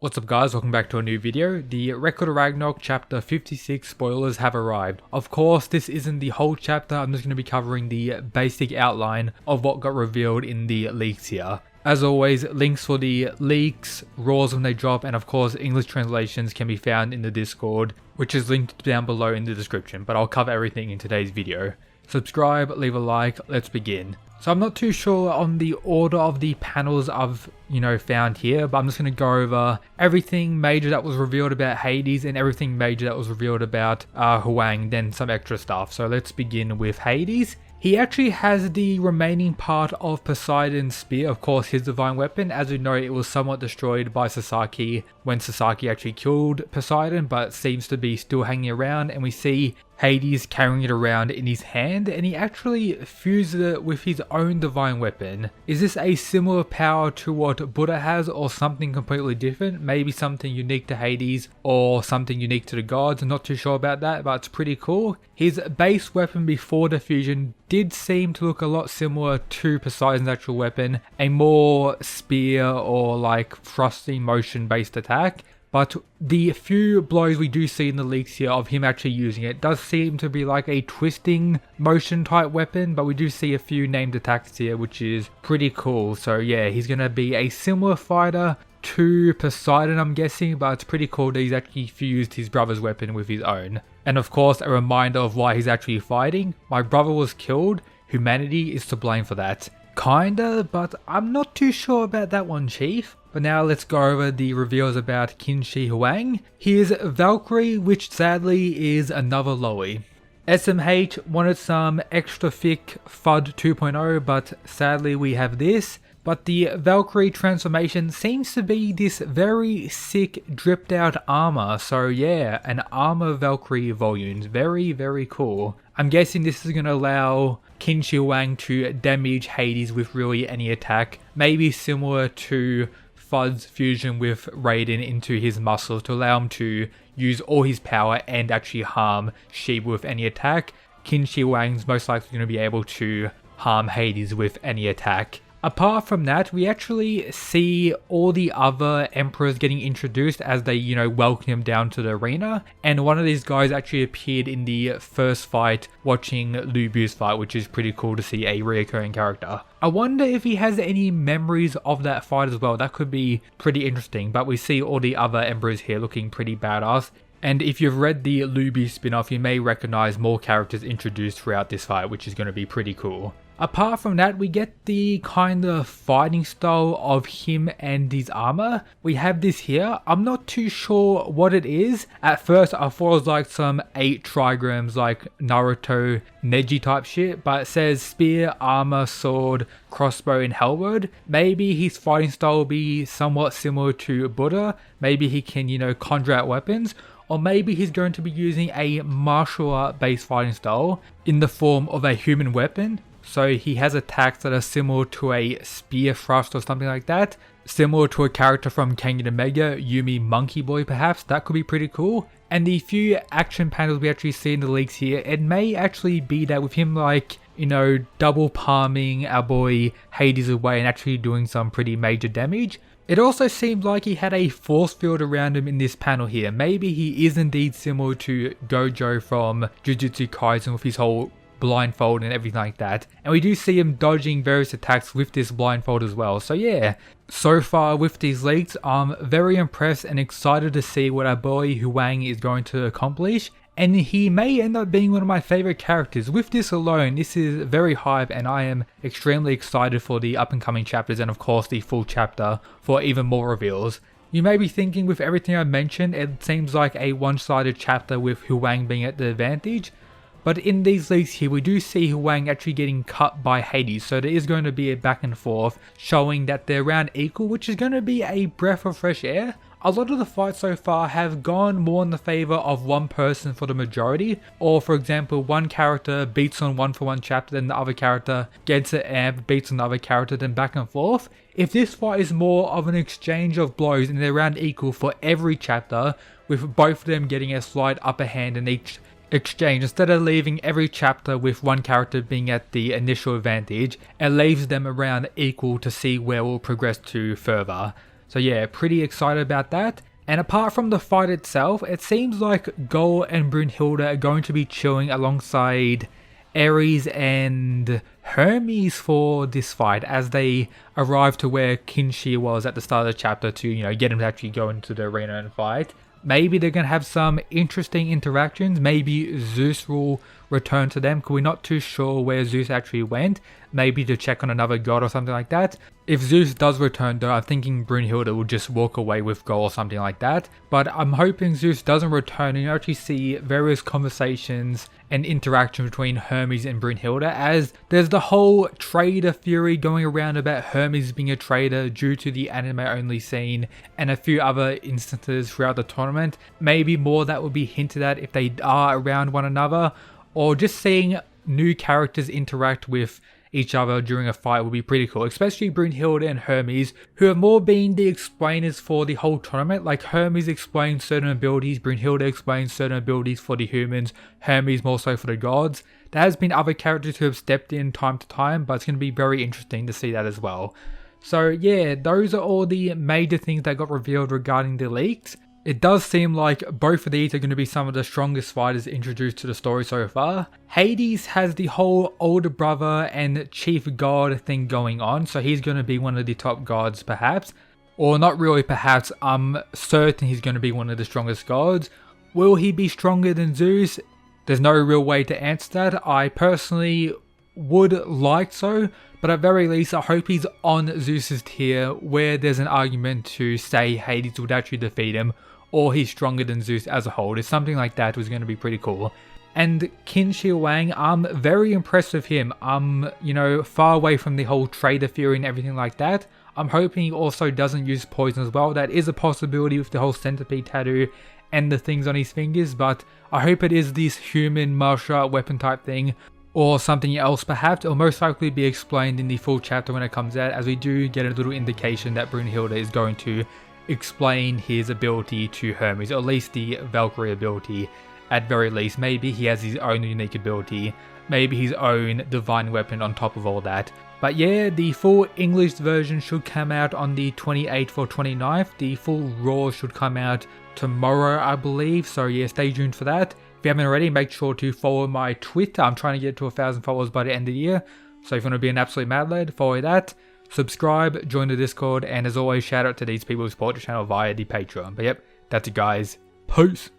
What's up guys, welcome back to a new video. The Record of Ragnarok chapter 56 spoilers have arrived. Of course, this isn't the whole chapter, I'm just going to be covering the basic outline of what got revealed in the leaks here. As always, links for the leaks, raws when they drop, and of course English translations can be found in the Discord, which is linked down below in the description, but I'll cover everything in today's video. Subscribe, leave a like, let's begin. So I'm not too sure on the order of the panels I've, found here, but I'm just going to go over everything major that was revealed about Hades and everything major that was revealed about Huang, then some extra stuff. So let's begin with Hades. He actually has the remaining part of Poseidon's spear, of course his divine weapon. As we know, it was somewhat destroyed by Sasaki when Sasaki actually killed Poseidon, but seems to be still hanging around, and we see Hades carrying it around in his hand, and he actually fuses it with his own divine weapon. Is this a similar power to what Buddha has, or something completely different? Maybe something unique to Hades or something unique to the gods. I'm not too sure about that, but it's pretty cool. His base weapon before the fusion did seem to look a lot similar to Poseidon's actual weapon, a more spear or like thrusting motion based attack. But the few blows we do see in the leaks here of him actually using it does seem to be like a twisting motion type weapon, but we do see a few named attacks here, which is pretty cool. So yeah, he's going to be a similar fighter to Poseidon, I'm guessing, but it's pretty cool that he's actually fused his brother's weapon with his own. And of course, a reminder of why he's actually fighting. My brother was killed, humanity is to blame for that. Kinda, but I'm not too sure about that one, Chief. But now let's go over the reveals about Qin Shi Huang. Here's Valkyrie, which sadly is another Loey. SMH wanted some extra thick FUD 2.0, but sadly we have this. But the Valkyrie transformation seems to be this very sick dripped out armor. So yeah, an armor Valkyrie volume. Very, very cool. I'm guessing this is going to allow Qin Shi Huang to damage Hades with really any attack. Maybe similar to FUD's fusion with Raiden into his muscles to allow him to use all his power and actually harm Sheba with any attack. Qin Shi Huang's most likely going to be able to harm Hades with any attack. Apart from that, we actually see all the other emperors getting introduced as they, welcome him down to the arena. And one of these guys actually appeared in the first fight watching Lu Bu's fight, which is pretty cool to see a reoccurring character. I wonder if he has any memories of that fight as well. That could be pretty interesting, but we see all the other emperors here looking pretty badass. And if you've read the Lu Bu spin-off, you may recognize more characters introduced throughout this fight, which is going to be pretty cool. Apart from that, we get the kind of fighting style of him and his armor. We have this here. I'm not too sure what it is. At first, I thought it was like some 8 trigrams like Naruto Neji type shit, but it says spear, armor, sword, crossbow, and halberd. Maybe his fighting style will be somewhat similar to Buddha. Maybe he can, conjure out weapons. Or maybe he's going to be using a martial art based fighting style in the form of a human weapon. So he has attacks that are similar to a spear thrust or something like that. Similar to a character from Kengan Omega, Yumi Monkey Boy perhaps. That could be pretty cool. And the few action panels we actually see in the leaks here, it may actually be that with him double palming our boy Hades away and actually doing some pretty major damage. It also seemed like he had a force field around him in this panel here. Maybe he is indeed similar to Gojo from Jujutsu Kaisen with his whole blindfold and everything like that. And we do see him dodging various attacks with this blindfold as well. So yeah, so far with these leaks, I'm very impressed and excited to see what our boy Huang is going to accomplish. And he may end up being one of my favorite characters. With this alone, this is very hype and I am extremely excited for the up and coming chapters and of course the full chapter for even more reveals. You may be thinking with everything I mentioned, it seems like a one-sided chapter with Huang being at the advantage. But in these leaks here, we do see Huang actually getting cut by Hades, so there is going to be a back and forth showing that they're around equal, which is going to be a breath of fresh air. A lot of the fights so far have gone more in the favor of one person for the majority, or for example, one character beats on one for one chapter, then the other character gets an amp, beats another character, then back and forth. If this fight is more of an exchange of blows and they're around equal for every chapter, with both of them getting a slight upper hand in each exchange, instead of leaving every chapter with one character being at the initial advantage, it leaves them around equal to see where we'll progress to further. So yeah, pretty excited about that. And apart from the fight itself, it seems like Gull and Brunhilde are going to be chilling alongside Ares and Hermes for this fight as they arrive to where Kinshir was at the start of the chapter to, you know, get him to actually go into the arena and fight. Maybe they're going to have some interesting interactions. Maybe Zeus will return to them, because we're not too sure where Zeus actually went. Maybe to check on another god or something like that. If Zeus does return though, I'm thinking Brunhilde will just walk away with Gull or something like that. But I'm hoping Zeus doesn't return and you actually see various conversations and interaction between Hermes and Brunhilde, as there's the whole traitor theory going around about Hermes being a traitor due to the anime only scene and a few other instances throughout the tournament. Maybe more that will be hinted at if they are around one another, or just seeing new characters interact with each other during a fight would be pretty cool, especially Brunhilde and Hermes, who have more been the explainers for the whole tournament. Like Hermes explains certain abilities, Brunhilde explains certain abilities for the humans, Hermes more so for the gods. There has been other characters who have stepped in time to time, but it's going to be very interesting to see that as well. So yeah, those are all the major things that got revealed regarding the leaks. It does seem like both of these are going to be some of the strongest fighters introduced to the story so far. Hades has the whole older brother and chief god thing going on, so he's going to be one of the top gods perhaps. Or not really perhaps, I'm certain he's going to be one of the strongest gods. Will he be stronger than Zeus? There's no real way to answer that. I personally would like so, but at very least I hope he's on Zeus's tier where there's an argument to say Hades would actually defeat him, or he's stronger than Zeus as a whole. If something like that was going to be pretty cool. And Kinshir Wang, I'm very impressed with him. I'm, you know, far away from the whole traitor theory and everything like that. I'm hoping he also doesn't use poison as well. That is a possibility with the whole centipede tattoo and the things on his fingers, but I hope it is this human martial art weapon type thing, or something else perhaps. It'll most likely be explained in the full chapter when it comes out, as we do get a little indication that Brunhilde is going to explain his ability to Hermes, or at least the Valkyrie ability at very least. Maybe he has his own unique ability, maybe his own divine weapon on top of all that. But yeah, the full English version should come out on the 28th or 29th. The full Raw should come out tomorrow, I believe. So yeah, stay tuned for that. If you haven't already, make sure to follow my Twitter. I'm trying to get to 1,000 followers by the end of the year. So if you want to be an absolute mad lad, follow that. Subscribe, join the Discord, and as always, shout out to these people who support the channel via the Patreon. But yep, that's it guys. Peace!